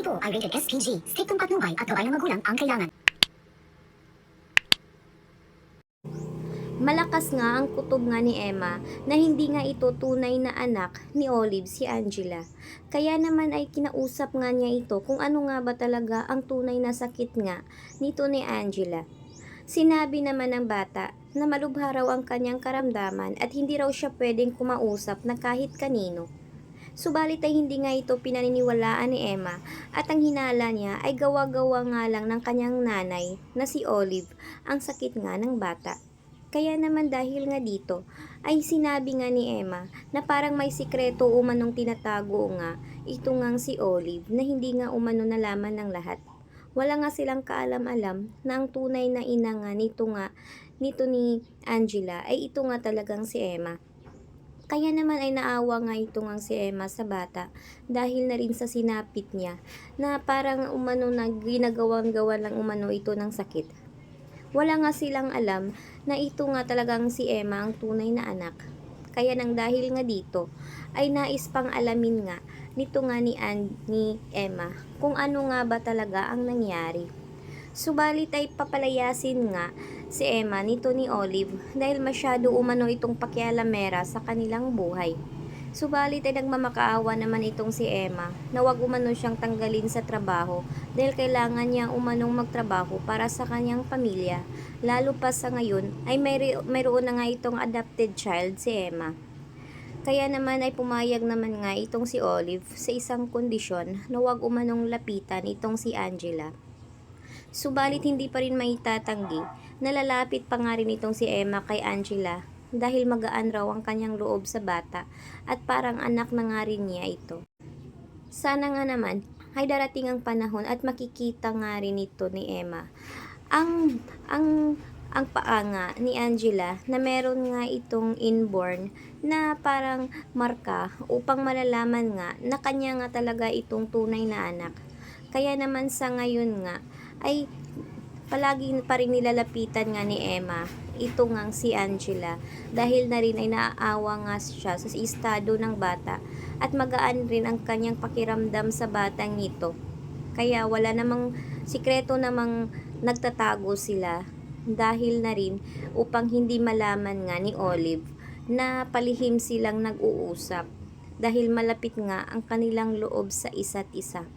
ito ay rated SPG. Striktong patnubay at gabay ng magulang ang kailangan. Malakas nga ang kutob nga ni Emma na hindi nga ito tunay na anak ni Olive, si Angela. Kaya naman ay kinausap nga niya ito kung ano nga ba talaga ang tunay na sakit nga nito ni Angela. Sinabi naman ng bata na malubha raw ang kanyang karamdaman at hindi raw siya pwedeng kumausap na kahit kanino. Subalit ay hindi nga ito pinaniniwalaan ni Emma at ang hinala niya ay gawa-gawa nga lang ng kanyang nanay na si Olive ang sakit nga ng bata. Kaya naman dahil nga dito ay sinabi nga ni Emma na parang may sikreto umanong tinatago nga ito ngang si Olive na hindi nga umano nalaman ng lahat. Wala nga silang kaalam-alam na ang tunay na ina nga nito ni Angela ay ito nga talagang si Emma. Kaya naman ay naawa nga ito ngang si Emma sa bata dahil na rin sa sinapit niya na parang umano na ginagawan-gawa lang umano ito ng sakit. Wala nga silang alam na ito nga talagang si Emma ang tunay na anak. Kaya nang dahil nga dito ay nais pang alamin nga nito nga ni Emma kung ano nga ba talaga ang nangyari. Subalit ay papalayasin nga si Emma nito ni Olive dahil masyado umano itong pakialamera sa kanilang buhay. Subalit ay nagmamakaawa naman itong si Emma na wag umano siyang tanggalin sa trabaho dahil kailangan niya umanong magtrabaho para sa kanyang pamilya. Lalo pa sa ngayon ay mayroon na nga itong adopted child si Emma. Kaya naman ay pumayag naman nga itong si Olive sa isang kondisyon na wag umanong lapitan itong si Angela. Subalit hindi pa rin maitatanggi na lalapit pa nga rin itong si Emma kay Angela dahil magaan raw ang kanyang loob sa bata at parang anak na nga rin niya ito. Sana nga naman ay darating ang panahon at makikita nga rin ito ni Emma. Ang paa nga ni Angela na meron nga itong inborn na parang marka upang malalaman nga na kanya nga talaga itong tunay na anak. Kaya naman sa ngayon nga ay palagi pa rin nilalapitan nga ni Emma ito ngang si Angela dahil na rin ay naaawa nga siya sa estado ng bata at magaan rin ang kanyang pakiramdam sa batang ito. Kaya wala namang sikreto namang nagtatago sila dahil na rin upang hindi malaman nga ni Olive na palihim silang nag-uusap dahil malapit nga ang kanilang loob sa isa't isa.